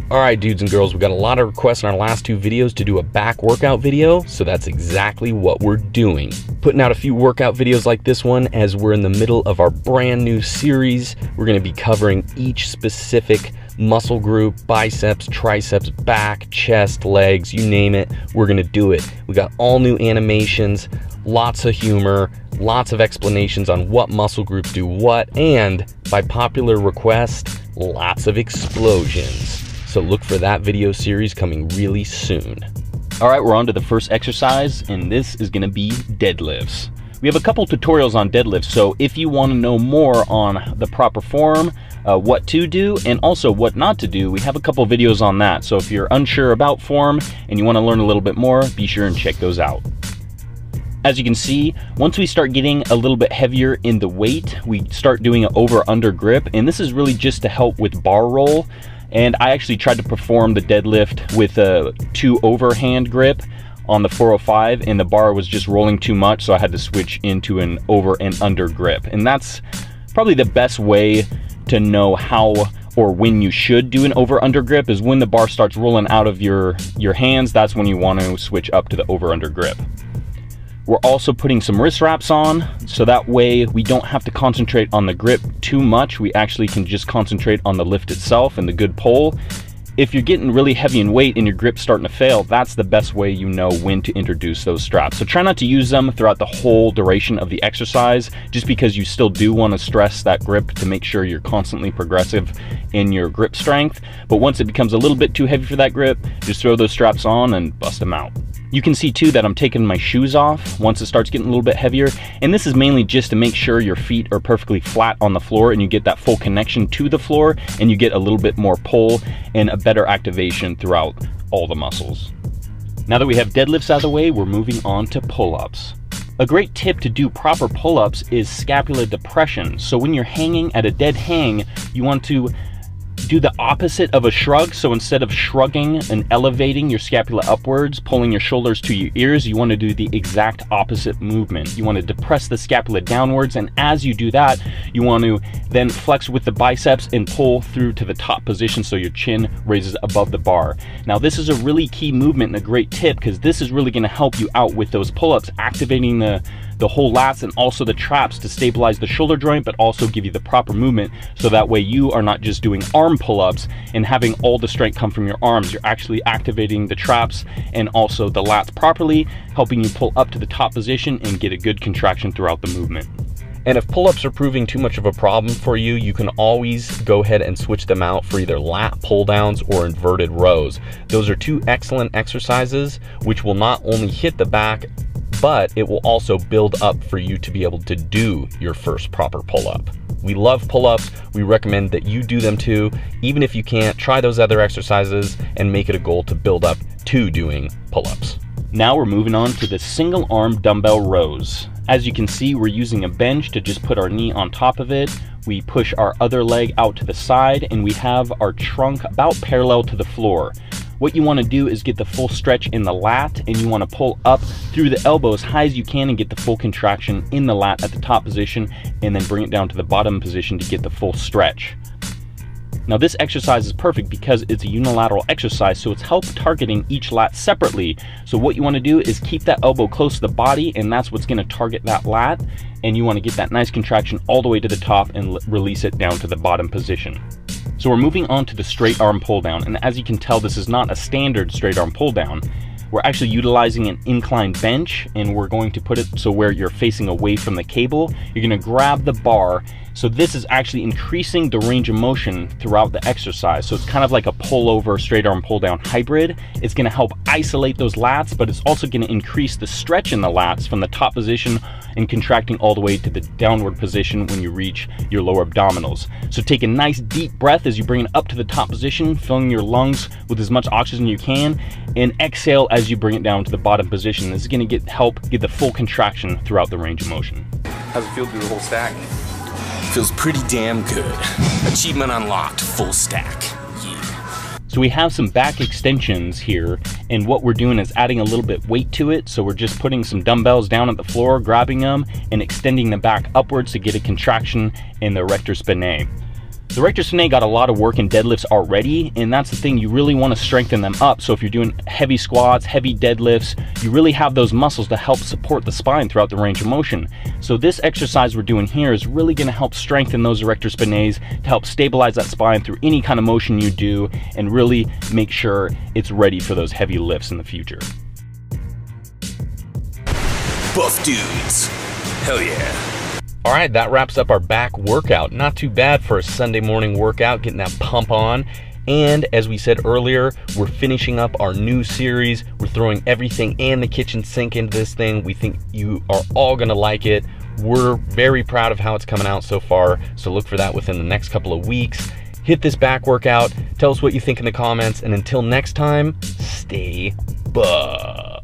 Alright dudes and girls, we got a lot of requests in our last two videos to do a back workout video, so that's exactly what we're doing. Putting out a few workout videos like this one as we're in the middle of our brand new series. We're going to be covering each specific muscle group, biceps, triceps, back, chest, legs, you name it, we're going to do it. We got all new animations, lots of humor, lots of explanations on what muscle groups do what, and by popular request, lots of explosions. So look for that video series coming really soon. All right, we're on to the first exercise, and this is gonna be deadlifts. We have a couple tutorials on deadlifts, so if you wanna know more on the proper form, what to do, and also what not to do, we have a couple videos on that. So if you're unsure about form and you wanna learn a little bit more, be sure and check those out. As you can see, once we start getting a little bit heavier in the weight, we start doing an over-under grip, and this is really just to help with bar roll. And I actually tried to perform the deadlift with a 2 overhand grip on the 405, and the bar was just rolling too much, so I had to switch into an over and under grip. And that's probably the best way to know how or when you should do an over-under grip, is when the bar starts rolling out of your hands. That's when you want to switch up to the over-under grip. We're also putting some wrist wraps on, so that way we don't have to concentrate on the grip too much. We actually can just concentrate on the lift itself and the good pull. If you're getting really heavy in weight and your grip's starting to fail, that's the best way you know when to introduce those straps. So try not to use them throughout the whole duration of the exercise, just because you still do want to stress that grip to make sure you're constantly progressive in your grip strength. But once it becomes a little bit too heavy for that grip, just throw those straps on and bust them out. You can see too that I'm taking my shoes off once it starts getting a little bit heavier, and this is mainly just to make sure your feet are perfectly flat on the floor and you get that full connection to the floor, and you get a little bit more pull and a better activation throughout all the muscles. Now that we have deadlifts out of the way, we're moving on to pull-ups. A great tip to do proper pull-ups is scapula depression. So when you're hanging at a dead hang, you want to do the opposite of a shrug. So instead of shrugging and elevating your scapula upwards, pulling your shoulders to your ears, you want to do the exact opposite movement. You want to depress the scapula downwards, and as you do that, you want to then flex with the biceps and pull through to the top position so your chin raises above the bar. Now this is a really key movement and a great tip, because this is really going to help you out with those pull-ups, activating the whole lats and also the traps to stabilize the shoulder joint, but also give you the proper movement, so that way you are not just doing arm pull-ups and having all the strength come from your arms. You're actually activating the traps and also the lats properly, helping you pull up to the top position and get a good contraction throughout the movement. And if pull-ups are proving too much of a problem for you, you can always go ahead and switch them out for either lat pull-downs or inverted rows. Those are two excellent exercises which will not only hit the back, but it will also build up for you to be able to do your first proper pull-up. We love pull-ups. We recommend that you do them too. Even if you can't, try those other exercises and make it a goal to build up to doing pull-ups. Now we're moving on to the single arm dumbbell rows. As you can see, we're using a bench to just put our knee on top of it. We push our other leg out to the side, and we have our trunk about parallel to the floor. What you want to do is get the full stretch in the lat, and you want to pull up through the elbow as high as you can and get the full contraction in the lat at the top position, and then bring it down to the bottom position to get the full stretch. Now this exercise is perfect because it's a unilateral exercise, so it's targeting each lat separately. So what you want to do is keep that elbow close to the body, and that's what's going to target that lat, and you want to get that nice contraction all the way to the top and release it down to the bottom position. So we're moving on to the straight arm pull down, and as you can tell, this is not a standard straight arm pull down. We're actually utilizing an inclined bench, and we're going to put it so where you're facing away from the cable. You're going to grab the bar. So this is actually increasing the range of motion throughout the exercise. So it's kind of like a pull-over straight arm pull down hybrid. It's going to help isolate those lats, but it's also going to increase the stretch in the lats from the top position and contracting all the way to the downward position when you reach your lower abdominals. So take a nice deep breath as you bring it up to the top position, filling your lungs with as much oxygen you can, and exhale as you bring it down to the bottom position. This is going to help get the full contraction throughout the range of motion. How's it feel to do the whole stack? Feels pretty damn good. Achievement unlocked, full stack. Yeah. So we have some back extensions here, and what we're doing is adding a little bit weight to it. So we're just putting some dumbbells down at the floor, grabbing them and extending the back upwards to get a contraction in the rectus spinae. The rectus spinae got a lot of work in deadlifts already, and that's the thing, you really want to strengthen them up. So if you're doing heavy squats, heavy deadlifts, you really have those muscles to help support the spine throughout the range of motion. So this exercise we're doing here is really going to help strengthen those erector spinae to help stabilize that spine through any kind of motion you do and really make sure it's ready for those heavy lifts in the future. Buff dudes. Hell yeah. All right, that wraps up our back workout. Not too bad for a Sunday morning workout, getting that pump on. And as we said earlier, we're finishing up our new series. We're throwing everything and the kitchen sink into this thing. We think you are all gonna like it. We're very proud of how it's coming out so far, so look for that within the next couple of weeks. Hit this back workout, tell us what you think in the comments, and until next time, stay buff.